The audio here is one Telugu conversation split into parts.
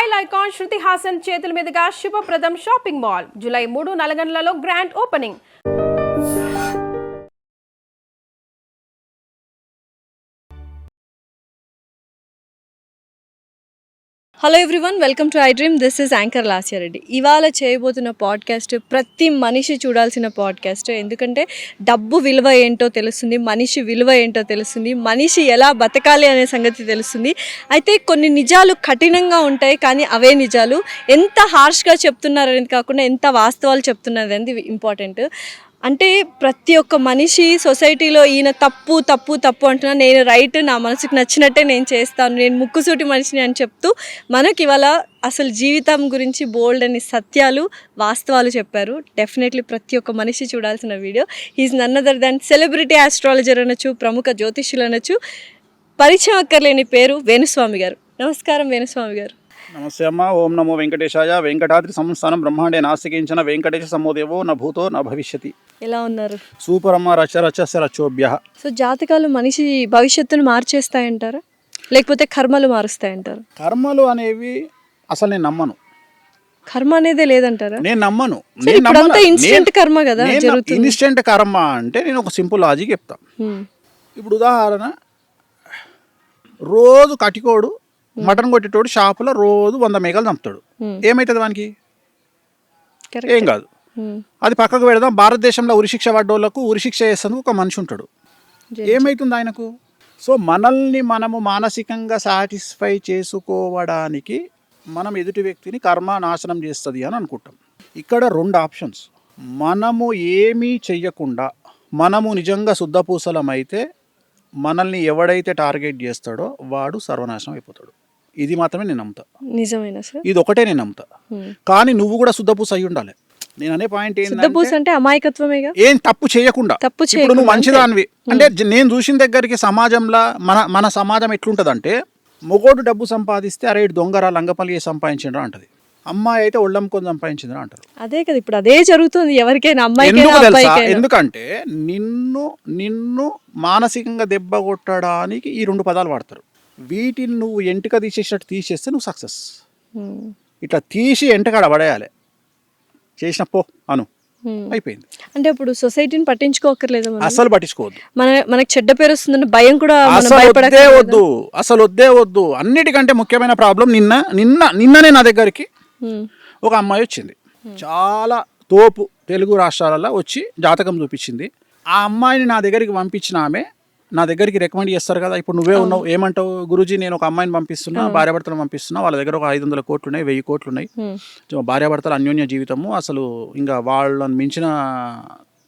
స్టైల్ ఐకాన్ శృతి హాసన్ చేతుల మీదుగా శుభప్రదం షాపింగ్ మాల్ జూలై 3 నల్గొండలలో grand opening. Hello everyone, welcome to I dream. This is anchor Lasya Reddy. ఇవాళ చేయబోతున్న పాడ్కాస్ట్ ప్రతి మనిషి చూడాల్సిన పాడ్కాస్ట్. ఎందుకంటే డబ్బు విలువ ఏంటో తెలుస్తుంది, మనిషి విలువ ఏంటో తెలుస్తుంది, మనిషి ఎలా బతకాలి అనే సంగతి తెలుస్తుంది. అయితే కొన్ని నిజాలు కఠినంగా ఉంటాయి, కానీ అవే నిజాలు. ఎంత హార్ష్గా చెప్తున్నారు అనేది కాకుండా ఎంత వాస్తవాలు చెప్తున్నారు అనేది ఇంపార్టెంట్. అంటే ప్రతి ఒక్క మనిషి సొసైటీలో ఈయన తప్పు తప్పు తప్పు అంటున్నా, నేను రైట్, నా మనసుకు నచ్చినట్టే నేను చేస్తాను, నేను ముక్కుసూటి మనిషిని అని చెప్తూ మనకి ఇవాళ అసలు జీవితం గురించి బోల్డ్ అని సత్యాలు వాస్తవాలు చెప్పారు. డెఫినెట్లీ ప్రతి ఒక్క మనిషి చూడాల్సిన video. He's none other than celebrity astrologer అనొచ్చు, ప్రముఖ జ్యోతిష్యులు అనొచ్చు. పరిచయం అక్కర్లేని పేరు వేణుస్వామి గారు. నమస్కారం వేణుస్వామి గారు. నమస్తే అమ్మ. ఓం నమో వెంకటేశాయ. వెంకటాద్రి సంస్థానం బ్రహ్మాండే నాస్తికించిన వెంకటేశ సమోదేవో న భూతో న భవిష్యతి. ఎలా ఉన్నారు? సూపర్ అమ్మ. రచరచస్య రచోభ్య. సో జాతకాలు మనిషి భవిష్యత్తును మార్చేస్తాయంటారా, లేకపోతే కర్మలు మారుస్తాయంటారా? కర్మలు అనేవి అసలు నేను నమ్మను. కర్మ అనేదే లేదంటారా? నేను నమ్మను. ఇన్స్టెంట్ కర్మ కదా జరుగుతుంది. ఇన్స్టెంట్ కర్మ అంటే నేను ఒక సింపుల్ లాజిక్ చెప్తా. ఇప్పుడు ఉదాహరణ, రోజు కటికోడు మటన్ కొట్టేటోడు షాపులో రోజు 100 మేకలు చంపుతాడు. ఏమవుతుంది వానికి? ఏం కాదు. అది పక్కకు పెడదాం. భారతదేశంలో ఉరిశిక్ష పడ్డోళ్లకు ఉరిశిక్ష చేసేందుకు ఒక మనిషి ఉంటాడు. ఏమవుతుంది ఆయనకు? సో మనల్ని మనము మానసికంగా సాటిస్ఫై చేసుకోవడానికి మనం ఎదుటి వ్యక్తిని కర్మ నాశనం చేస్తుంది అని అనుకుంటాం. ఇక్కడ 2 ఆప్షన్స్. మనము ఏమీ చెయ్యకుండా మనము నిజంగా శుద్ధపూసలమైతే మనల్ని ఎవడైతే టార్గెట్ చేస్తాడో వాడు సర్వనాశనం అయిపోతాడు. ఇది మాత్రమే నేను నమ్ముతా. నిజమేనా సార్? ఇది ఒకటే నేను నమ్ముతా. కానీ నువ్వు కూడా శుద్ధపూస అయి ఉండాలి. నేను అనే పాయింట్ ఏంటంటే అమాయకత్వమేగా. ఏం తప్పు చేయకుండా. ఇప్పుడు నువ్వు మంచిదానివి అంటే నేను చూసిన దగ్గరికి సమాజంలో మన సమాజం ఎట్లుంటదంటే, మొగోడు డబ్బు సంపాదిస్తే అరే ఇటు దొంగరా లంగపల్లి సంపాదించిండ్రా అంటది, అమ్మాయి అయితే ఒళ్ళమ్ముకొని సంపాదించిండ్రా అంటారు. అదే కదా ఇప్పుడు అదే జరుగుతుంది ఎవరికైనా, ఎందుకంటే నిన్ను మానసికంగా దెబ్బ కొట్టడానికి ఈ 2 పదాలు వాడతారు. వీటిని నువ్వు ఎంటిక తీసేసినట్టు తీసేస్తే నువ్వు సక్సెస్. ఇట్లా తీసి ఎంటకాడ పడేయాలి. చేసిన పో అను అయిపోయింది. అంటే ఇప్పుడు సొసైటీని పట్టించుకోకర్లేదు, అసలు పట్టించుకోవద్దు. మనకి చెడ్డ పేరు వస్తుందని భయం కూడా అసలు వద్దే వద్దు. అన్నిటికంటే ముఖ్యమైన ప్రాబ్లం, నిన్ననే నా దగ్గరికి ఒక అమ్మాయి వచ్చింది. చాలా తోపు తెలుగు రాష్ట్రాలలో వచ్చి జాతకం చూపించింది. ఆ అమ్మాయిని నా దగ్గరికి పంపించిన ఆమె నా దగ్గరికి రికమెండ్ చేస్తారు కదా. ఇప్పుడు నువ్వే ఉన్నావు, ఏమంటావు? గురూజీ నేను ఒక అమ్మాయిని పంపిస్తున్నా, భార్యాభర్తలు పంపిస్తున్నా, వాళ్ళ దగ్గర ఒక 500 కోట్లు ఉన్నాయి, 1000 కోట్లు ఉన్నాయి, భార్యాభర్తలు అన్యోన్య జీవితము, అసలు ఇంకా వాళ్ళని మించిన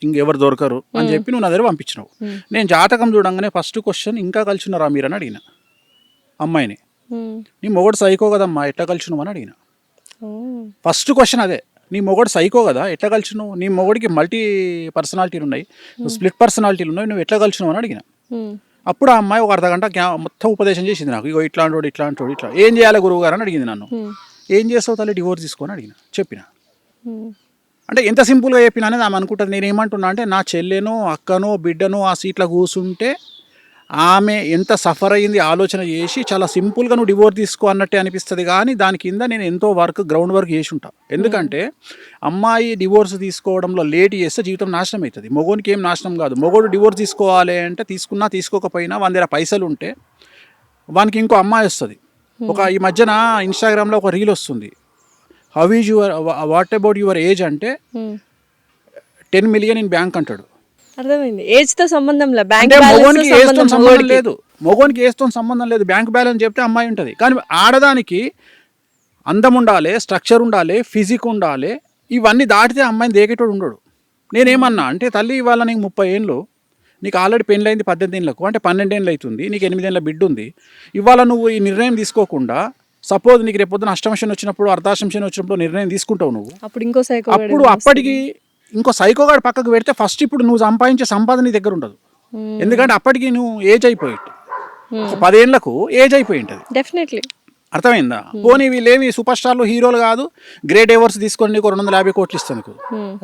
ఇంకెవరు దొరకరు అని చెప్పి నువ్వు నా దగ్గర పంపించినావు. నేను జాతకం చూడంగానే ఫస్ట్ క్వశ్చన్, ఇంకా కలిసినారా మీరు అని అడిగిన అమ్మాయిని. నీ మొగడు సైకో కదమ్మా, ఎట్లా కలిసినావు అని అడిగిన. ఫస్ట్ క్వశ్చన్ అదే. నీ మొగడు సైకో కదా, ఎట్లా కలిసినావు? నీ మొగడికి మల్టీ పర్సనాలిటీలు ఉన్నాయి, స్ప్లిట్ పర్సనాలిటీలు ఉన్నాయి, నువ్వు ఎట్లా కలిసినావు అని అడిగిన. అప్పుడు ఆ అమ్మాయి ఒక అర్ధగంట మొత్తం ఉపదేశం చేసింది నాకు. ఇగో ఇట్లాంటోడు ఇట్లా ఏం చేయాలి గురువు గారు అని అడిగింది నన్ను. ఏం చేస్తావు తల్లి, డివోర్స్ తీసుకొని చెప్పిన. అంటే ఎంత సింపుల్గా చెప్పిన అనేది ఆమె అనుకుంటుంది. నేను ఏమంటున్నా అంటే, నా చెల్లెనో అక్కనో బిడ్డనో ఆ సీట్లో కూర్చుంటే ఆమె ఎంత సఫర్ అయ్యింది ఆలోచన చేసి చాలా సింపుల్గా నువ్వు డివోర్స్ తీసుకో అన్నట్టే అనిపిస్తుంది. కానీ దాని కింద నేను ఎంతో గ్రౌండ్ వర్క్ చేసి ఉంటా. ఎందుకంటే అమ్మాయి డివోర్స్ తీసుకోవడంలో లేట్ చేస్తే జీవితం నాశనం అవుతుంది. మొగోనికి ఏం నాశనం కాదు. మొగోడు డివోర్స్ తీసుకోవాలి అంటే తీసుకున్నా తీసుకోకపోయినా వాని దగ్గర పైసలు ఉంటే వానికి ఇంకో అమ్మాయి వస్తుంది. ఈ మధ్యన ఇన్స్టాగ్రామ్లో ఒక రీల్ వస్తుంది, how is your what about your age అంటే 10 million ఇన్ బ్యాంక్ అంటాడు. అర్థమైంది. ఏజ్ తో సంబంధం లేదు, మొగోనికి ఏజ్తో సంబంధం లేదు. బ్యాంక్ బ్యాలెన్స్ చెప్తే అమ్మాయి ఉంటుంది. కానీ ఆడదానికి అందం ఉండాలి, స్ట్రక్చర్ ఉండాలి, ఫిజిక్ ఉండాలి. ఇవన్నీ దాటితే అమ్మాయిని దేకేటోడు ఉండడు. నేనేమన్నా అంటే, తల్లి ఇవాళ నీకు 30 ఏళ్ళు, నీకు ఆల్రెడీ పెళ్ళైంది 18 ఏళ్ళకు, అంటే 12 ఏళ్ళు అవుతుంది, నీకు 8 ఏళ్ళ బిడ్డ ఉంది. ఇవాళ నువ్వు ఈ నిర్ణయం తీసుకోకుండా, సపోజ్ నీకు రేపు పొద్దున అష్టమ శని వచ్చినప్పుడు, అర్ధాష్టమ శని వచ్చినప్పుడు నిర్ణయం తీసుకుంటావు నువ్వు. అప్పటికి ఇంకో సైకోగాడు పక్కకు పెడితే ఫస్ట్ ఇప్పుడు నువ్వు సంపాదించే సంపాదన నీ దగ్గర ఉండదు. ఎందుకంటే అప్పటికి నువ్వు ఏజ్ అయిపోయి 10 ఏళ్లకు ఏజ్ అయిపోయి ఉంటుంది. డెఫినెట్లీ. అర్థమైందా? పోనీ వీళ్ళేమి సూపర్ స్టార్లు, హీరోలు కాదు, గ్రేట్ అవార్డ్స్ తీసుకొని నీకు 250 కోట్లు ఇస్తాను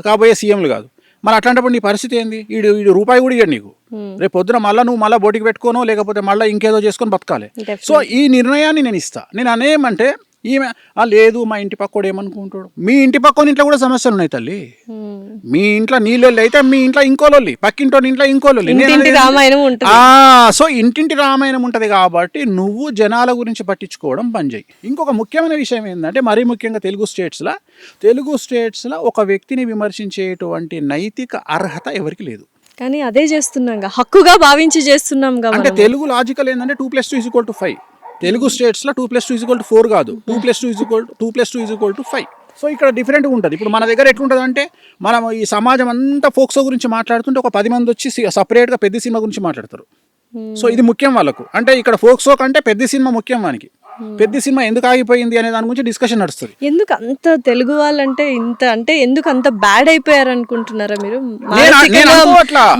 కాబోయే సీఎంలు కాదు. మరి అట్లాంటప్పుడు నీ పరిస్థితి ఏంది? వీడు రూపాయి కూడా ఇవ్వడు నీకు. రేపు పొద్దున నువ్వు బోటికి పెట్టుకోనో లేకపోతే ఇంకేదో చేసుకొని బతకాలి. సో ఈ నిర్ణయాన్ని నేను ఇస్తా. నేను అనేమంటే ఈమె లేదు మా ఇంటి పక్కోడు ఏమనుకుంటాడు. మీ ఇంటి పక్కన ఇంట్లో కూడా సమస్యలు ఉన్నాయి తల్లి. మీ ఇంట్లో నీళ్ళొల్లి అయితే మీ ఇంట్లో ఇంకోలొల్లి, పక్కింటో ఇంట్లో ఇంకోలొల్లి. ఇంటింటి రామాయణం ఉంటుంది. సో ఇంటింటి రామాయణం ఉంటుంది కాబట్టి నువ్వు జనాల గురించి పట్టించుకోవడం బంద్ చేయి. ఇంకొక ముఖ్యమైన విషయం ఏంటంటే, మరీ ముఖ్యంగా తెలుగు స్టేట్స్లో ఒక వ్యక్తిని విమర్శించేటువంటి నైతిక అర్హత ఎవరికి లేదు. కానీ అదే చేస్తున్నాం, హక్కుగా భావించి చేస్తున్నాం. అంటే తెలుగు లాజికల్ ఏంటంటే 2+2 = 5. తెలుగు స్టేట్స్లో 2+2 = 4 కాదు, 2+2 = 5. సో ఇక్కడ డిఫరెంట్గా ఉంటుంది. ఇప్పుడు మన దగ్గర ఎట్లుంటుంది అంటే, మనం ఈ సమాజం అంతా ఫోక్సో గురించి మాట్లాడుతుంటే ఒక 10 మంది వచ్చి సపరేట్గా పెద్ద సినిమా గురించి మాట్లాడతారు. సో ఇది ముఖ్యం వాళ్ళకు. అంటే ఇక్కడ ఫోక్సో కంటే పెద్ద సినిమా ముఖ్యం వానికి. పెద్ద సినిమా ఎందుకు ఆగిపోయింది అనే దాని గురించి డిస్కషన్ నడుస్తుంది. ఎందుకు అంత తెలుగు వాళ్ళంటే ఇంత అంటే ఎందుకు అంత బ్యాడ్ అయిపోయారు అనుకుంటున్నారా మీరు?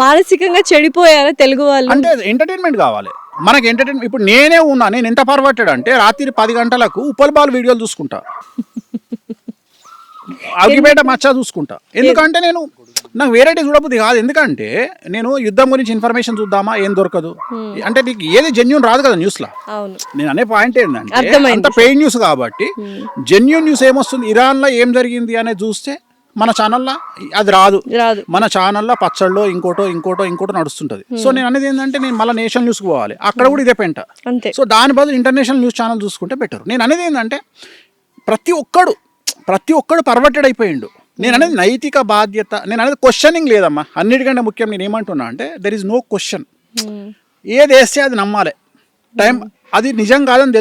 మానసికంగా చెడిపోయారా తెలుగు వాళ్ళు? అంటే ఎంటర్టైన్మెంట్ కావాలి మనకి. ఎంటర్టైన్మెంట్ ఇప్పుడు నేను ఎంత పర్వట్టాడు అంటే రాత్రి 10 గంటలకు ఉప్పల్ బాల్ వీడియోలు చూసుకుంటా, అగ్గిపేట మచ్చా చూసుకుంటా. ఎందుకంటే నాకు వెరైటీ చూడబుద్ధి కాదు. ఎందుకంటే నేను యుద్ధం గురించి ఇన్ఫర్మేషన్ చూద్దామా, ఏం దొరకదు. అంటే నీకు ఏది జెన్యూన్ రాదు కదా న్యూస్లో. నేను అనే పాయింట్ ఏంటంటే, అంత పెయిడ్ న్యూస్ కాబట్టి జెన్యూన్ న్యూస్ ఏమొస్తుంది, ఇరాన్లో ఏం జరిగింది అనేది చూస్తే మన ఛానల్లో అది రాదు. మన ఛానల్లో పచ్చళ్ళలో ఇంకోటో నడుస్తుంటది. సో నేను అనేది ఏంటంటే, నేను మళ్ళీ నేషనల్ న్యూస్కి పోవాలి, అక్కడ కూడా ఇదే పెంట. సో దాని బదులు ఇంటర్నేషనల్ న్యూస్ ఛానల్ చూసుకుంటే బెటర్. నేను అనేది ఏంటంటే, ప్రతి ఒక్కడు పర్వర్టెడ్ అయిపోయిండు. నేను అనేది నైతిక బాధ్యత, నేను అనేది క్వశ్చనింగ్ లేదమ్మా. అన్నిటికంటే ముఖ్యం నేను ఏమంటున్నా అంటే, దెర్ ఈజ్ నో క్వశ్చన్. ఏది వేస్తే అది నమ్మాలి. అది నిజం కాదని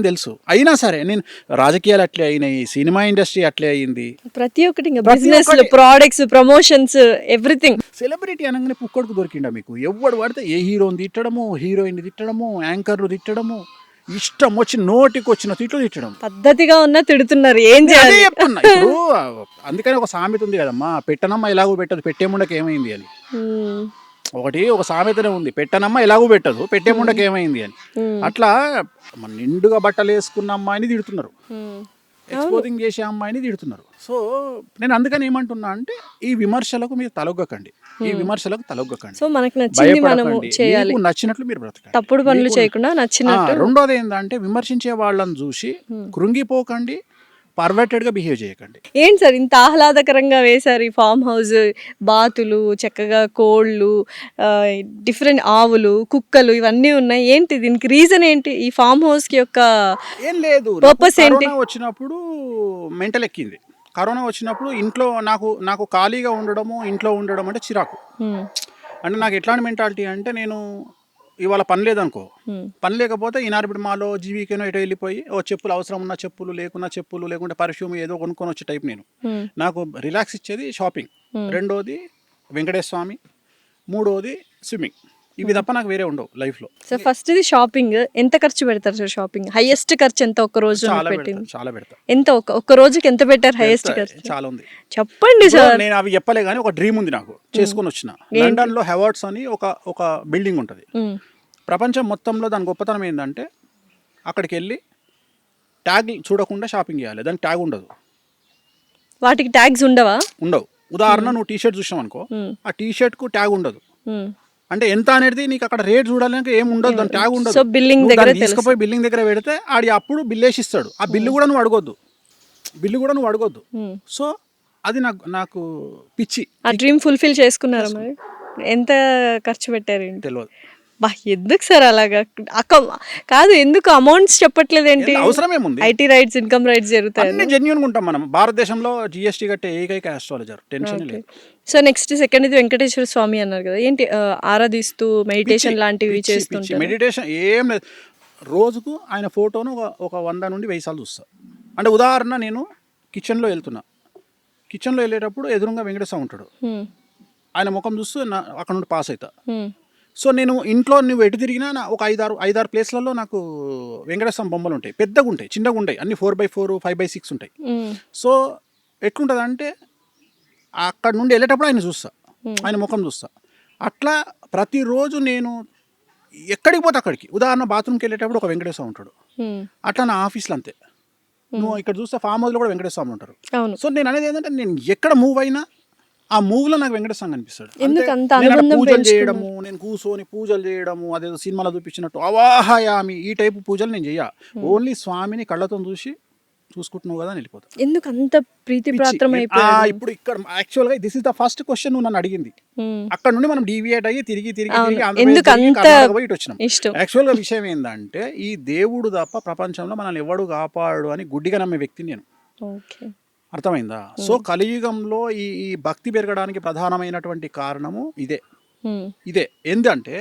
తెలుసు. అయినా సరే నేను రాజకీయాలు అట్లే అయినాయి, సినిమా ఇండస్ట్రీ అట్లే అయింది, ప్రతి ఒక్కటి business, products, promotions, everything. Celebrity అనగానే పుక్కడికి దొరికిండా మీకు? ఎవడు పడితే ఏ హీరోని తిట్టడము, హీరోయిన్ తిట్టడము, యాంకర్లు తిట్టడము, ఇష్టం వచ్చి నోటికి వచ్చిన తిట్లు తిట్టడం. పద్ధతిగా ఉన్నా తిడుతున్నారు, ఏం చేయాలి చెప్తున్నా. ఇప్పుడు అందుకని ఒక సామెత ఉంది కదమ్మా, పెట్టనమ్మ ఎలాగో పెట్టదు, పెట్టేముండకి ఏమైంది అని. ఒక సామెతనే ఉంది, పెట్టనమ్మ ఎలాగో పెట్టదు, పెట్టేముండకి ఏమైంది అని. అట్లా నిండుగా బట్టలు వేసుకున్న అమ్మాయిని తిడుతున్నారు, ఎక్స్పోజింగ్ చేసే అమ్మాయిని తిడుతున్నారు. సో నేను అందుకని ఏమంటున్నా అంటే, ఈ విమర్శలకు మీరు తలొగ్గకండి. సో మనకు నచ్చింది మనము చేయాలి, నచ్చినట్లు మీరు బ్రతకండి, తప్పుడు పనులు చేయకుండా నచ్చినట్టు. రెండోది ఏంటంటే, విమర్శించే వాళ్ళని చూసి కృంగిపోకండి, పర్వర్టెడ్గా బిహేవ్ చేయకండి. ఏంటి సార్ ఇంత ఆహ్లాదకరంగా వేశారు ఈ ఫామ్ హౌస్, బాతులు, చక్కగా కోళ్ళు, డిఫరెంట్ ఆవులు, కుక్కలు ఇవన్నీ ఉన్నాయి. ఏంటి దీనికి రీజన్ ఏంటి? ఈ ఫామ్ హౌస్ కి యొక్క ఏం లేదు, పర్పస్ ఏంటి? వచ్చినప్పుడు మెంటల్ ఎక్కింది. కరోనా వచ్చినప్పుడు ఇంట్లో నాకు ఖాళీగా ఇంట్లో ఉండడం అంటే చిరాకు. అంటే నాకు ఎట్లాంటి మెంటాలిటీ అంటే, నేను ఇవాళ పని లేదనుకో, పని లేకపోతే ఇనార్బిడ్ మాలో జీవికేనో ఎటో వెళ్ళిపోయి చెప్పులు, అవసరం ఉన్న చెప్పులు, లేకున్నా చెప్పులు, లేకుంటే పర్ఫ్యూమ్ ఏదో కొనుక్కొని వచ్చే టైప్ నేను. నాకు రిలాక్స్ ఇచ్చేది షాపింగ్, రెండోది వెంకటేశ్వర స్వామి, మూడోది స్విమ్మింగ్. ఇవి తప్ప నాకు వేరే ఉండవు లైఫ్లో. సో ఫస్ట్ ఇది షాపింగ్. ఎంత ఖర్చు పెడతారు సార్ షాపింగ్? హైయెస్ట్ ఖర్చు ఎంత ఒక రోజు? చాలా పెడతా. ఎంత ఒక రోజుకి ఎంత పెట్టారు హైయెస్ట్ ఖర్చు? చాలా ఉంది, చెప్పండి సార్. నేను అవి చెప్పలే కానీ ఒక డ్రీమ్ ఉంది నాకు, చేసుకొని వచ్చిన. లండన్ లో హెవార్డ్స్ అని ఒక బిల్డింగ్ ఉంటుంది. ప్రపంచం మొత్తంలో దాని గొప్పతనం ఏంటంటే, అక్కడికి వెళ్ళి ట్యాగ్ చూడకుండా షాపింగ్ చేయాలి. దానికి ట్యాగ్ ఉండదు. వాటికి ట్యాగ్స్ ఉండవు. ఉదాహరణ, నువ్వు టీ షర్ట్ చూసావు అనుకో, ఆ టీ షర్ట్ కు ట్యాగ్ ఉండదు. అంటే ఎంత అనేది నీకు అక్కడ రేట్ చూడాలంటే ఏం ఉండదు, దాని ట్యాగ్ ఉండదు. సో బిల్లింగ్ దగ్గర తీసుకుపోయి బిల్లింగ్ దగ్గర పెడితే ఆడి అప్పుడు బిల్ వేసి ఇస్తాడు. ఆ బిల్లు కూడా నువ్వు అడగొద్దు. సో అది నాకు పిచ్చి. ఆ డ్రీమ్ ఫుల్ఫిల్ చేసుకున్నారా మరి? ఎంత ఖర్చు పెట్టారు? తెలియదు. ఎందుకు సార్ అలాగా? కాదు, ఎందుకు అమౌంట్స్ చెప్పట్లేదు ఏంటి? అవసరం ఏముంది? ఐటీ రైట్స్, ఇన్కమ్ రైట్స్ జరుగుతాయి. అన్ని జెన్యూన్ గా ఉంటాం మనం. భారతదేశంలో జిఎస్టీ కట్టే ఏకైక ఆస్ట్రాలజర్, టెన్షన్ లేదు. సో నెక్స్ట్ సెకండ్ ఇది వెంకటేశ్వర స్వామి అన్నారు కదా, ఏంటి ఆరాధిస్తూ మెడిటేషన్ లాంటివి చేస్తుంటారు? మెడిటేషన్ ఏం లేదు, రోజుకు ఆయన ఫోటోను ఒక 100 నుండి 1000 సార్లు చూస్తా. అంటే ఉదాహరణ, నేను కిచెన్లో వెళ్ళేటప్పుడు ఎదురుగా వెంకటేశ్వర ఉంటాడు, ఆయన ముఖం చూస్తూ అక్కడ నుండి పాస్ అవుతా. సో నేను ఇంట్లో నువ్వు ఎటు తిరిగినా ఒక 5-6 ప్లేస్లలో నాకు వెంకటేశ్వర బొమ్మలు ఉంటాయి. పెద్దగా ఉంటాయి, చిన్నగా ఉంటాయి, అన్ని 4x4, 5x6 ఉంటాయి. సో ఎట్లుంటుంది అంటే, అక్కడ నుండి వెళ్ళేటప్పుడు ఆయన ముఖం చూస్తా. అట్లా ప్రతిరోజు నేను ఎక్కడికి పోతే అక్కడికి, ఉదాహరణ బాత్రూమ్కి వెళ్ళేటప్పుడు ఒక వెంకటేశ్వర ఉంటాడు. అట్లా నా ఆఫీస్లో అంతే. నువ్వు ఇక్కడ చూస్తే ఫామ్ హౌస్లో కూడా వెంకటేశ్వర ఉంటారు. సో నేను అనేది ఏంటంటే, నేను ఎక్కడ మూవ్ అయినా ఆ మూవ్లో నాకు వెంకటేశ్వర స్వామి కనిపిస్తాడు. ఎందుకు అంత నేను అక్కడ అనుబంధం పూజలు చేయడము, నేను కూర్చొని పూజలు చేయడము, అదేదో సినిమాలో చూపించినట్టు అవాహయామి ఈ టైపు పూజలు నేను చెయ్య. ఓన్లీ స్వామిని కళ్ళతో చూసుకుంటున్నావు కదా అని వెళ్ళిపోతాను. ఎందుకు అంత ప్రీతి ప్రాత్రం అయిపోయాడు? ఇప్పుడు ఇక్కడ యాక్చువల్గా this is the first question నువ్వు నన్ను అడిగింది. అక్కడ నుండి మనం డీవియేట్ అయ్యి తిరిగి ఎందుకు అంత ఇటు వచ్చినాం. ఇష్టం? యాక్చువల్గా విషయం ఏంటంటే ఈ దేవుడు తప్ప ప్రపంచంలో మనల్ని ఎవడు కాపాడు అని గుడ్డిగా నమ్మే వ్యక్తిని నేను. ఓకే, అర్థమైందా? సో కలియుగంలో ఈ భక్తి పెరగడానికి ప్రధానమైనటువంటి కారణము ఇదే ఏంటంటే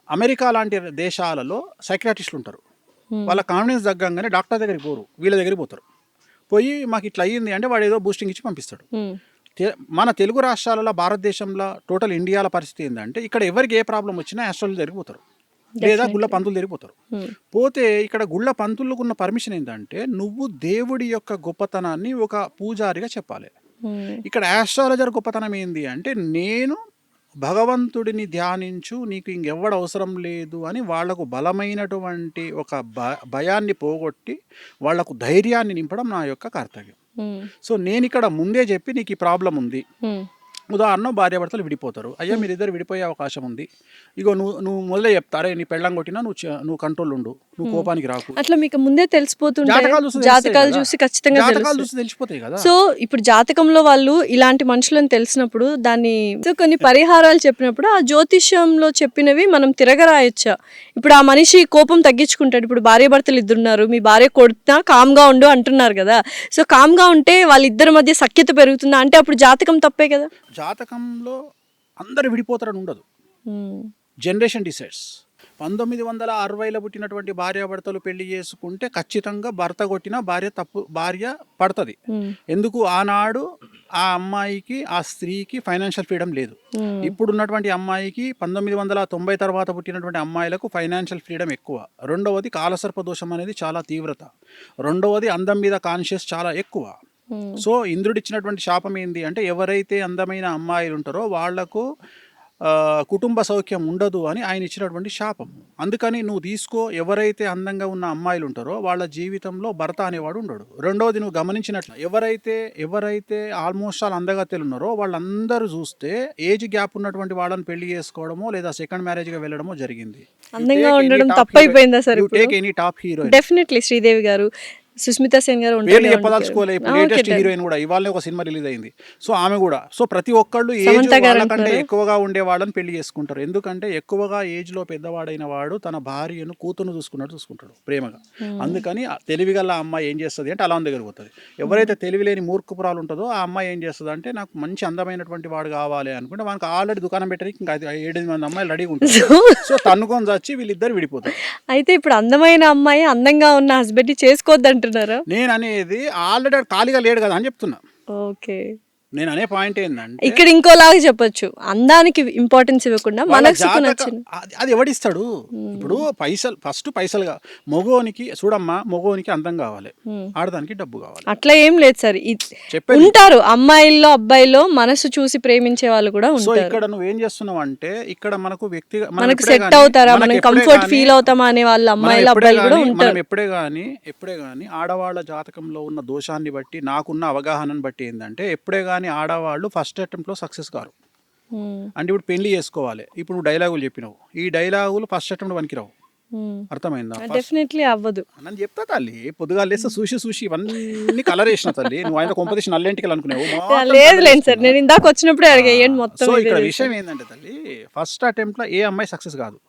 అమెరికా లాంటి దేశాలలో సైకియాట్రిస్టులు ఉంటారు. వాళ్ళ కాన్ఫిడెన్స్ తగ్గంగానే డాక్టర్ దగ్గరికి పోరు, వీళ్ళ దగ్గరికి పోతారు. పోయి మాకు ఇట్లా అయ్యింది అంటే వాడు ఏదో బూస్టింగ్ ఇచ్చి పంపిస్తాడు. మన తెలుగు రాష్ట్రాలలో భారతదేశంలో టోటల్ ఇండియాల పరిస్థితి ఏంటంటే ఇక్కడ ఎవరికి ఏ ప్రాబ్లం వచ్చినా ఆస్ట్రాలజీ దగ్గరికి పోతారు, లేదా గుళ్ళ పంతులు తిరిగిపోతారు. పోతే ఇక్కడ గుళ్ళ పంతులకు ఉన్న పర్మిషన్ ఏంటంటే నువ్వు దేవుడి యొక్క గొప్పతనాన్ని ఒక పూజారిగా చెప్పాలి. ఇక్కడ ఆస్ట్రాలజర్ గొప్పతనం ఏంది అంటే నేను భగవంతుడిని ధ్యానించు, నీకు ఇంకెవ్వడు అవసరం లేదు అని వాళ్లకు బలమైనటువంటి ఒక భయాన్ని పోగొట్టి వాళ్లకు ధైర్యాన్ని నింపడం నా యొక్క కర్తవ్యం. సో నేను ఇక్కడ ముందే చెప్పి నీకు ఈ ప్రాబ్లం ఉంది, ఉదాహరణ భార్యాభర్తలు విడిపోతారు, అయ్యా మీరిద్దరు విడిపోయే అవకాశం ఉంది, ఇగో నువ్వు మొదలే చెప్తారే నీ పెళ్ళం కొట్టినా నువ్వు కంట్రోల్ ఉండు, నువ్వు కోపానికి రాకు. అట్లా మీకు ముందే తెలిసిపోతుంటే జాతకాలు చూసి ఖచ్చితంగా తెలిసిపోతాయి కదా. సో ఇప్పుడు జాతకంలో వాళ్ళు ఇలాంటి మనుషులను తెలిసినప్పుడు దాన్ని కొన్ని పరిహారాలు చెప్పినప్పుడు ఆ జ్యోతిష్యంలో చెప్పినవి మనం తిరగరాయొచ్చా? ఇప్పుడు ఆ మనిషి కోపం తగ్గించుకుంటాడు. ఇప్పుడు భార్యాభర్తలు ఇద్దరున్నారు, మీ భార్య కొడుతున్నా కామ్గా ఉండు అంటున్నారు కదా. సో కామ్గా ఉంటే వాళ్ళిద్దరి మధ్య సఖ్యత పెరుగుతుందా అంటే అప్పుడు జాతకం తప్పే కదా. జాతకంలో అందరు విడిపోతారని ఉండదు, జనరేషన్ డిసైడ్స్. 1960లో పుట్టినటువంటి భార్యాభర్తలు పెళ్లి చేసుకుంటే ఖచ్చితంగా భర్త కొట్టిన భార్య పడుతుంది. ఎందుకు? ఆనాడు ఆ అమ్మాయికి ఆ స్త్రీకి ఫైనాన్షియల్ ఫ్రీడమ్ లేదు. ఇప్పుడున్నటువంటి అమ్మాయికి 1990 తర్వాత పుట్టినటువంటి అమ్మాయిలకు ఫైనాన్షియల్ ఫ్రీడమ్ ఎక్కువ. రెండవది కాలసర్ప దోషం అనేది చాలా తీవ్రత. రెండవది అందం మీద కాన్షియస్ చాలా ఎక్కువ. సో ఇంద్రుడిచ్చినటువంటి శాపం ఏంది అంటే ఎవరైతే అందమైన అమ్మాయిలు ఉంటారో వాళ్లకు కుటుంబ సౌఖ్యం ఉండదు అని ఆయన ఇచ్చినటువంటి శాపం. అందుకని నువ్వు తీసుకో, ఎవరైతే అందంగా ఉన్న అమ్మాయిలు ఉంటారో వాళ్ళ జీవితంలో భర్త అనేవాడు ఉండడు. రెండవది నువ్వు గమనించినట్లు ఎవరైతే ఆల్మోస్ట్ ఆల్ అందగత్తెలు ఉన్నారో వాళ్ళందరూ చూస్తే ఏజ్ గ్యాప్ ఉన్నటువంటి వాళ్ళని పెళ్లి చేసుకోవడమో లేదా సెకండ్ మ్యారేజ్గా వెళ్ళడమో జరిగింది. అందంగా ఉండడం తప్పైపోయిందా sir? Take any top heroine, definitely Sridevi garu, Sushmita Sen గారు చెప్పదలుచుకోలే. ఇప్పుడు లేటెస్ట్ హీరోయిన్ కూడా ఇవాళ ఒక సినిమా రిలీజ్ అయింది. సో ఆమె కూడా. సో ప్రతి ఒక్కళ్ళు ఏజ్ వాళ్ళకంటే ఎక్కువగా ఉండే వాళ్ళని పెళ్లి చేసుకుంటారు. ఎందుకంటే ఎక్కువగా ఏజ్ లో పెద్దవాడైన వాడు తన భార్యను కూతురును చూసుకుంటాడు ప్రేమగా. అందుకని తెలివిగల అమ్మాయి ఏం చేస్తుంది అంటే అలా దగ్గర పోతుంది. ఎవరైతే తెలివి లేని మూర్ఖపురాలు ఉంటుందో ఆ అమ్మాయి ఏం చేస్తుంది అంటే నాకు మంచి అందమైనటువంటి వాడు కావాలి అనుకుంటే మనకు ఆల్రెడీ దుకాణం పెట్టడానికి ఇంకా 7 మంది అమ్మాయిలు రెడీగా ఉంటారు. సో తన్నుకొని వచ్చి వీళ్ళిద్దరు విడిపోతారు. అయితే ఇప్పుడు అందమైన అమ్మాయి అందంగా ఉన్న హస్బెండ్ చేసుకోవద్దంట. నేను అనేది ఆల్రెడీ ఖాళీగా లేడు కదా అని చెప్తున్నా. ఓకే, నేను అనే పాయింట్ ఏంటంటే ఇక్కడ ఇంకోలాగా చెప్పొచ్చు, అందానికి ఇంపార్టెన్స్ ఇవ్వకుండా మనసుకు నచ్చిన అది ఎవడిస్తాడు. ఇప్పుడు పైసలుగా మగోనికి చూడమ్మా, మగోనికి అందం కావాలి, ఆడదానికి డబ్బు కావాలి. అట్లా ఏం లేదు సార్, ఉంటారు అమ్మాయిల్లో అబ్బాయిలో మనసు చూసి ప్రేమించే వాళ్ళు కూడా ఉంటారు. సో ఇక్కడ నువ్వేం చేస్తున్నావు అంటే ఇక్కడ మనకు మనకు సెట్ అవుతారా, మనం కంఫర్ట్ ఫీల్ అవుతామా అనే వాళ్ళు అమ్మాయిలు అబ్బాయిలు కూడా ఉంటారు. ఎప్పుడే గానీ ఆడవాళ్ళ జాతకంలో ఉన్న దోషాన్ని బట్టి నాకున్న అవగాహనను బట్టి ఏంటంటే ఎప్పుడే గానీ ఆడవాళ్ళు ఫస్ట్ అటెంప్ట్ లో సక్సెస్ కారు. అంటే ఇప్పుడు పెళ్లి చేసుకోవాలి, ఇప్పుడు నువ్వు డైలాగులు చెప్పినావు, ఈ డైలాగులు ఫస్ట్ అటెంప్ట్ పనికిరావు. అర్థమైందా? డెఫినెట్లీ అవ్వదు. నన్ను చెప్తా తల్లి, పొద్దుగా లేస్తే చూసి ఇవన్నీ కలర్ వేసిన తల్లి. నువ్వు ఆయన కొంపదీసి నల్లెంటికలు అనుకునేవు. లేదు సార్, నేను ఇందాక వచ్చినప్పుడు అడిగేయండి మొత్తం. సో ఇక్కడ విషయం ఏంటంటే తల్లి, ఫస్ట్ అటెంప్ట్ లో ఏ అమ్మాయి సక్సెస్ కాదు.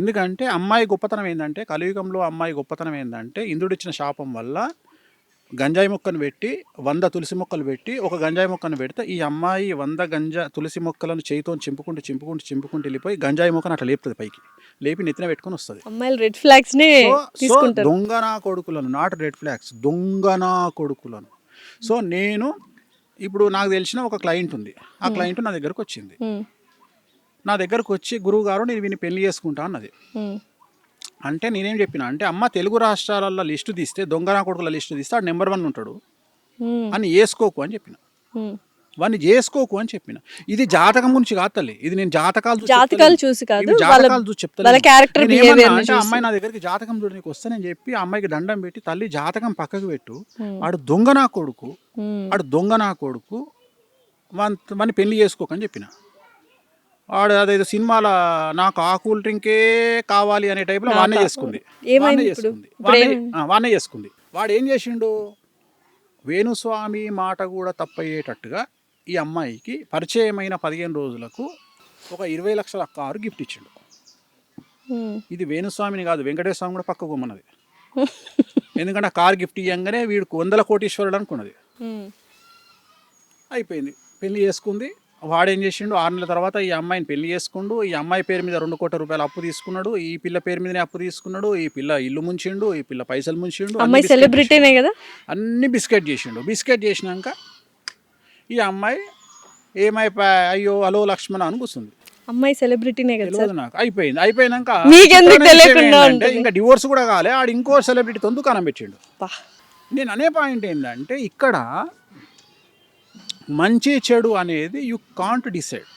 ఎందుకంటే అమ్మాయి గొప్పతనం ఏంటంటే, కలియుగంలో అమ్మాయి గొప్పతనం ఏంటంటే ఇంద్రుడిచ్చిన శాపం వల్ల గంజాయి మొక్కను పెట్టి 100 తులసి మొక్కలు పెట్టి ఒక గంజాయి మొక్కను పెడితే ఈ అమ్మాయి 100 తులసి మొక్కలను చేయితో చింపుకుంటూ వెళ్ళిపోయి గంజాయి మొక్కను అట్లా లేపుతుంది, పైకి లేపి నెత్తిన పెట్టుకుని వస్తుంది. అమ్మాయిలు రెడ్ ఫ్లాగ్స్ ని తీసుకుంటారు. దొంగనా కొడుకులను, నాట్ రెడ్ ఫ్లాగ్స్, దొంగనా కొడుకులను. సో నేను ఇప్పుడు నాకు తెలిసిన ఒక క్లయింట్ ఉంది, ఆ క్లయింట్ నా దగ్గరకు వచ్చింది. నా దగ్గరకు వచ్చి గురువు గారు నేను వీని పెళ్లి చేసుకుంటా అన్నది. అంటే నేనేం చెప్పిన అంటే అమ్మ తెలుగు రాష్ట్రాలలో లిస్టు తీస్తే, దొంగనా కొడుకుల లిస్టు తీస్తే ఆడు నెంబర్ 1 ఉంటాడు అని వేసుకోకు అని చెప్పిన, వాడిని చేసుకోకు అని చెప్పిన. ఇది జాతకం గురించి కాదు తల్లి, ఇది నేను జాతకాలు చూసి చెప్తాను. అమ్మాయి నా దగ్గరికి జాతకం చూడడానికి వస్తే నేను చెప్పి ఆ అమ్మాయికి దండం పెట్టి, తల్లి జాతకం పక్కకు పెట్టు, ఆడు దొంగనా కొడుకు వాడిని పెళ్లి చేసుకోకని చెప్పిన. వాడు అదేదో సినిమాల నాకు ఆ కూల్ డ్రింకే కావాలి అనే టైప్లో వాడినే చేసుకుంది. వాడినే చేసుకుంది. వాడు ఏం చేసిండు, వేణుస్వామి మాట కూడా తప్పయ్యేటట్టుగా ఈ అమ్మాయికి పరిచయమైన 15 రోజులకు ఒక 20 లక్షల కారు గిఫ్ట్ ఇచ్చిండు. ఇది వేణుస్వామిని కాదు, వెంకటేశ్వర స్వామి కూడా పక్క గుమ్మన్నది. ఎందుకంటే ఆ కారు గిఫ్ట్ ఇవ్వగానే వీడికి 100 కోటీశ్వరుడు అనుకున్నది. అయిపోయింది, పెళ్లి చేసుకుంది. వాడేం చేసిండు, 6 నెలల తర్వాత ఈ అమ్మాయిని పెళ్లి చేసుకుండు. ఈ అమ్మాయి పేరు మీద 2 కోట్ల రూపాయలు అప్పు తీసుకున్నాడు. ఈ పిల్ల పేరు మీదనే అప్పు తీసుకున్నాడు. ఈ పిల్ల ఇల్లు ముంచిండు, ఈ పిల్ల పైసలు ముంచిండు. అమ్మాయి సెలబ్రిటీనే కదా, అన్ని బిస్కెట్ చేసిండు. బిస్కెట్ చేసినాక ఈ అమ్మాయి ఏమైపోయా, అయ్యో హలో లక్ష్మణ అని కూర్చుంది. అమ్మాయి సెలబ్రిటీనే కదా తెలియదు నాకు. అయిపోయినాక మీకెందుకు తెలియకుండా ఇంకా డివోర్స్ కూడా కాలే, ఆడు ఇంకో సెలబ్రిటీతో దుకాణం పెట్టిండు. నేను అనే పాయింట్ ఏంటంటే, ఇక్కడ మంచి చెడు అనేది యు కాంట్ డిసైడ్.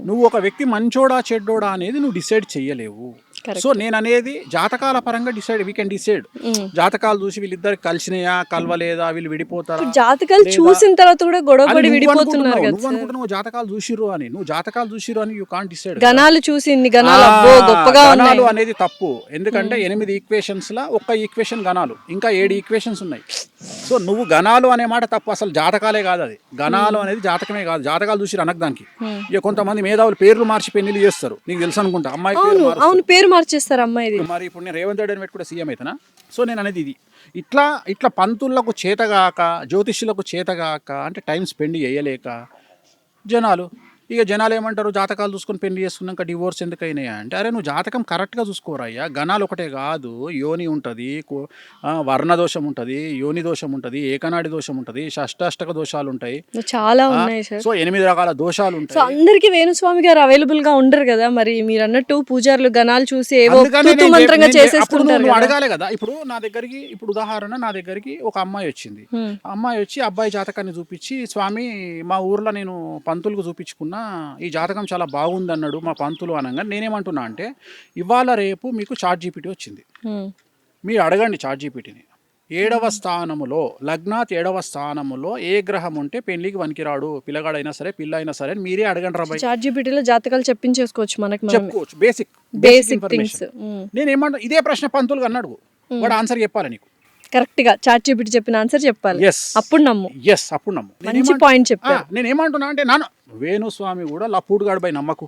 నువ్వు ఒక వ్యక్తి మంచోడా చెడ్డోడా అనేది నువ్వు డిసైడ్ చెయ్యలేవు. సో నేను అనేది జాతకాల పరంగా వీ కెన్ డిసైడ్. జాతకాలు చూసి వీళ్ళిద్దరు కలిసినాయా కలవలేదా, వీళ్ళు విడిపోతారా, జాతకాలు చూసిన తర్వాత కూడా గొడవపడి విడిపోతున్నారు. నువ్వు అనుకుంటున్నావు జాతకాలు చూసిరు అని, నువ్వు జాతకాలు చూసిరు అని యూ కాంట్ డిసైడ్. గణాలు చూసి ఇన్ని గణాలు గొప్పగా గణాలు అనేది తప్పు. ఎందుకంటే 8 ఈక్వేషన్స్ లా ఒక్క ఈక్వేషన్ గణాలు, ఇంకా 7 ఈక్వేషన్స్ ఉన్నాయి. సో నువ్వు గణాలు అనే మాట తప్పు. అసలు జాతకాలే కాదు అది, గణాలు అనేది జాతకమే కాదు. జాతకాలు చూసిరు అనకు దానికి. ఇక కొంతమంది మేధావులు పేర్లు మార్చి పెళ్లి చేస్తారు, నీకు తెలుసు అనుకుంటా. అమ్మాయి పేరు మార్చేస్తారు అమ్మాయి. మరి ఇప్పుడు నేను రేవంత్ రెడ్డి అని పెట్టి కూడా సీఎం అవుతానా? సో నేను అనేది ఇది. ఇట్లా పంతులకు చేతగాక, జ్యోతిష్యులకు చేతగాక, అంటే టైం స్పెండ్ చేయలేక జనాలు ఏమంటారు, జాతకాలు చూసుకొని పెళ్లి చేసుకున్నాక డివోర్స్ ఎందుకు అయినాయా అంటే, అరే నువ్వు జాతకం కరెక్ట్గా చూసుకోరయ్యా. గణాలు ఒకటే కాదు, యోని ఉంటుంది, వర్ణ దోషం ఉంటుంది, యోని దోషం ఉంటుంది, ఏకనాడి దోషం ఉంటుంది, షష్టాష్టక దోషాలు ఉంటాయి, చాలా ఉన్నాయి సార్. సో 8 రకాల దోషాలు ఉంటాయి. సో అందరికి వేణుస్వామి గారు అవైలబుల్ గా ఉండరు కదా, మరి మీరు అన్నట్టు పూజారులు గణాలు చూసి ఏవో మంత్రంగా చేసేస్తుంటారు. అడగాలి కదా. ఇప్పుడు నా దగ్గరికి, ఇప్పుడు ఉదాహరణ, నా దగ్గరికి ఒక అమ్మాయి వచ్చింది. అమ్మాయి వచ్చి అబ్బాయి జాతకాన్ని చూపించి, స్వామి మా ఊర్లో నేను పంతులకు చూపించుకున్నా, ఈ జాతకం చాలా బాగుంది అన్నాడు మా పంతులు అనగా, నేనేమంటున్నా అంటే, ఇవాళ రేపు మీకు ChatGPT వచ్చింది, మీరు అడగండి ChatGPTని. 7వ స్థానములో, లగ్నాత్ 7వ స్థానములో ఏ గ్రహం ఉంటే పెళ్లికి వనికిరాడు, పిల్లగాడైనా సరే పిల్ల అయినా సరే మీరే అడగండి రా. ChatGPTలో జాతకాలు చెప్పించేసుకోవచ్చు, మనకి చెప్పుకోవచ్చు, బేసిక్ ఇన్ఫర్మేషన్. నేనేమంటా, ఇదే ప్రశ్న పంతులు అన్నాడు, వాడు ఆన్సర్ చెప్పాలి నీకు కరెక్ట్ గా. ChatGPT చెప్పిన ఆన్సర్ చెప్పాలి, అప్పుడు నమ్ము. మంచి పాయింట్ చెప్పారు. నేను ఏమంటున్నా అంటే, వేణుస్వామి కూడా లఫూడ్గాడు బై నమ్మకు.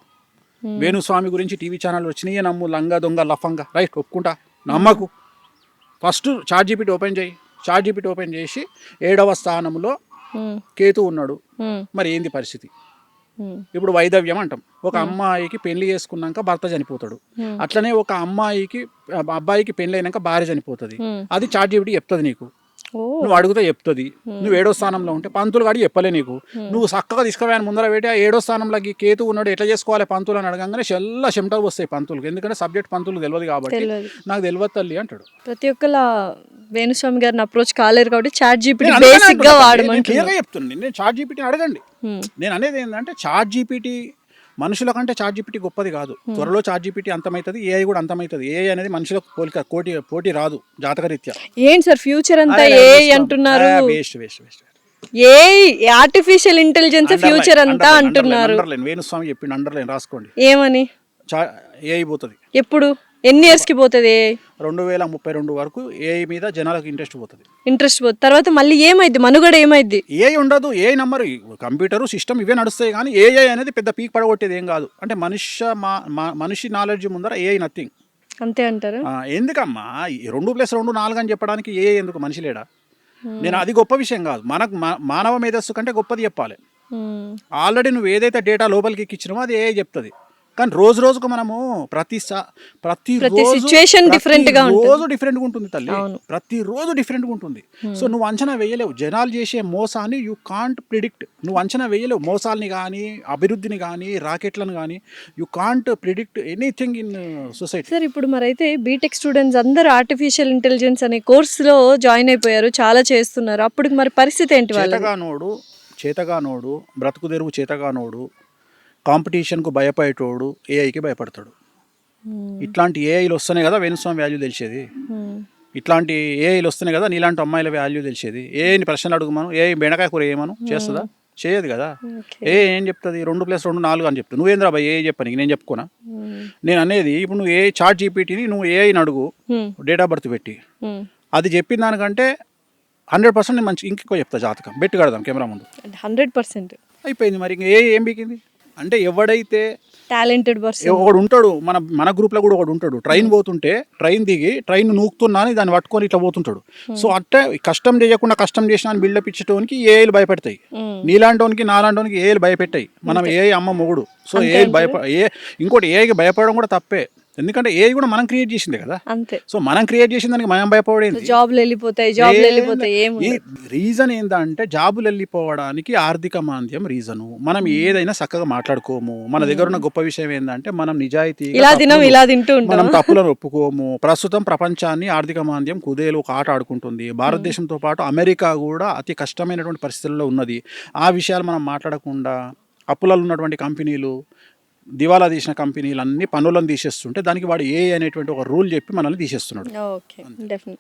వేణుస్వామి గురించి టీవీ ఛానల్ వచ్చినాయే నమ్ము, లంగా దొంగ లఫంగా, రైట్ ఒప్పుకుంటా, నమ్మకు. ఫస్ట్ ChatGPT ఓపెన్ చేయి. ChatGPT ఓపెన్ చేసి 7వ స్థానంలో కేతు ఉన్నాడు, మరి ఏంది పరిస్థితి? ఇప్పుడు వైదవ్యం అంటాం. ఒక అమ్మాయికి పెళ్లి చేసుకున్నాక భర్త చనిపోతాడు, అట్లనే ఒక అబ్బాయికి పెళ్లి అయినాక భార్య చనిపోతుంది. అది ChatGPT చెప్తుంది నీకు. నువ్వు అడుగుతా చెప్తుంది. నువ్వు 7వ స్థానంలో ఉంటే పంతులు గాడి చెప్పలే నీకు. నువ్వు చక్కగా తీసుకుపోయాను ముందర పెట్టి, ఆ 7వ స్థానంలోకి కేతు ఉన్నాడు, ఎట్లా చేసుకోవాలి పంతులు అని అడగంగానే చెల్ల చెమటలు వస్తాయి పంతులకు. ఎందుకంటే సబ్జెక్ట్ పంతులు తెలియదు కాబట్టి, నాకు తెలియదు తల్లి అంటాడు. ప్రతి ఒక్కళ్ళ వేణుస్వామి గారిని అప్రోచ్ కాలేరు కాబట్టి ChatGPT బేసిక్ గా వాడమని క్లియర్గా చెప్తుంది. నేను ChatGPT అడగండి. నేను అనేది ఏంటంటే, ChatGPT మనుషుల కంటే ChatGPT గొప్పది కాదు. త్వరలో ChatGPT అంతమవుతుంది, AI కూడా అంతమవుతుంది. AI అనేది మనుషులకు పోటీ రాదు జాతకరీత్యా. ఏంటి సార్ ఫ్యూచర్ అంతా AI అంటున్నారు? AI ఆర్టిఫిషియల్ ఇంటెలిజెన్స్ ఫ్యూచర్ అంతా అంటున్నారు. వేణుస్వామి చెప్పిండు, అండర్లైన్ రాసుకోండి. ఏమని? AI పోతుంది. ఎప్పుడు, ఎన్ని ఇయర్స్ కి పోతుంది? 2032 వరకు AI మీద జనాలకు ఇంట్రెస్ట్ పోతుంది. తర్వాత మళ్ళీ ఏమైంది, మనుగడ ఏమైంది? AI ఉండదు. AI నంబర్, కంప్యూటర్ సిస్టమ్ ఇవే నడుస్తాయి, కానీ AI అనేది పెద్ద పీక్ పడగొట్టేది ఏం కాదు. అంటే మనిషి నాలెడ్జ్ ముందర AI నథింగ్. అంతే అంటారు. ఎందుకమ్మా 2+2 4 అని చెప్పడానికి AI ఎందుకు? మనిషి లేడా? నేను అది గొప్ప విషయం కాదు. మనకు మానవ మేధస్సు కంటే గొప్పది చెప్పాలి. ఆల్రెడీ నువ్వు ఏదైతే డేటా లోపలికి ఎక్కించినావో అది AI చెప్తుంది. కానీ రోజుకు మనము ప్రతి సిచ్యువేషన్ డిఫరెంట్గా ఉంటుంది తల్లి, ప్రతిరోజు డిఫరెంట్గా ఉంటుంది. సో నువ్వు అంచనా వేయలేవు. జనాలు చేసే మోసాన్ని యూ కాంట్ ప్రిడిక్ట్. నువ్వు అంచనా వేయలేవు మోసాలని కానీ, అభివృద్ధిని కానీ, రాకెట్లను కానీ. You can't predict anything in society. Sir ఇప్పుడు మరైతే బీటెక్ స్టూడెంట్స్ అందరూ ఆర్టిఫిషియల్ ఇంటెలిజెన్స్ అనే కోర్సులో జాయిన్ అయిపోయారు, చాలా చేస్తున్నారు. అప్పుడు మరి పరిస్థితి ఏంటి? చేతగానోడు బ్రతుకు తెరువు, చేతగానోడు కాంపిటీషన్కు భయపడేటోడు ఏఐకి భయపడతాడు. ఇట్లాంటి ఏఐలు వస్తేనే కదా వేణుస్వామి వాల్యూ తెలిసేది. ఇట్లాంటి ఏఐలు వస్తేనే కదా నీలాంటి అమ్మాయిల వాల్యూ తెలిసేది. ఏఐని ప్రశ్నలు అడుగుమను, ఏఐ బెండకాయ కూర ఏమను చేస్తుందా? చేయదు కదా. ఓకే. ఏం చెప్తుంది 2+2 4 అని చెప్తుంది. నువ్వేంద్రా భయ్ ఏ చెప్పని నేను చెప్పుకోనా? నేను అనేది ఇప్పుడు నువ్వు చాట్ జీపీటీని నువ్వు ఏఐని అడుగు డేట్ ఆఫ్ బర్త్ పెట్టి అది చెప్పిన దానికంటే 100% నేను మంచి ఇంకెక్కువ చెప్తా జాతకం బెట్టు కడదాం కెమెరా ముందు 100% అయిపోయింది. మరి ఇంక ఏం బీకింది అంటే ఎవడైతే టాలెంటెడ్ పర్సన్ ఒకడు ఉంటాడు మన గ్రూప్లో కూడా ఒకడు ఉంటాడు ట్రైన్ పోతుంటే ట్రైన్ దిగి ట్రైన్ నూకుతున్నా అని దాన్ని పట్టుకొని ఇట్లా పోతుంటాడు. సో అట్టే కష్టం చేయకుండా కష్టం చేసిన అని బిల్డప్ ఇచ్చేటోనికి ఏఐలు భయపెడతాయి. నీలాంటోనికి నాలాంటోనికి ఏఐలు భయపెట్టాయి. మనం ఏఐ అమ్మ మొగుడు. సో ఏఐ ఇంకోటి ఏఐకి భయపడడం కూడా తప్పే. ఎందుకంటే ఏఐ కూడా మనం క్రియేట్ చేసిందే కదా. అంతే. సో మనం క్రియేట్ చేసిన దానికి మనం భయపడేది. జాబ్లు వెళ్ళిపోతాయి ఈ రీజన్ ఏంటంటే జాబులు వెళ్ళిపోవడానికి ఆర్థిక మాంద్యం రీజను. మనం ఏదైనా చక్కగా మాట్లాడుకోము. మన దగ్గర ఉన్న గొప్ప విషయం ఏంటంటే మనం నిజాయితీ ఇలా తింటూ మనం తప్పులను ఒప్పుకోము. ప్రస్తుతం ప్రపంచాన్ని ఆర్థిక మాంద్యం కుదేలు ఒక ఆట ఆడుకుంటుంది. భారతదేశంతో పాటు అమెరికా కూడా అతి కష్టమైనటువంటి పరిస్థితుల్లో ఉన్నది. ఆ విషయాలు మనం మాట్లాడకుండా అప్పులలో ఉన్నటువంటి కంపెనీలు దివాలా తీసిన కంపెనీలు అన్ని పనులను తీసేస్తుంటే దానికి వాడు ఏ అనేటువంటి ఒక రూల్ చెప్పి మనల్ని తీసేస్తున్నాడు. Okay, definite.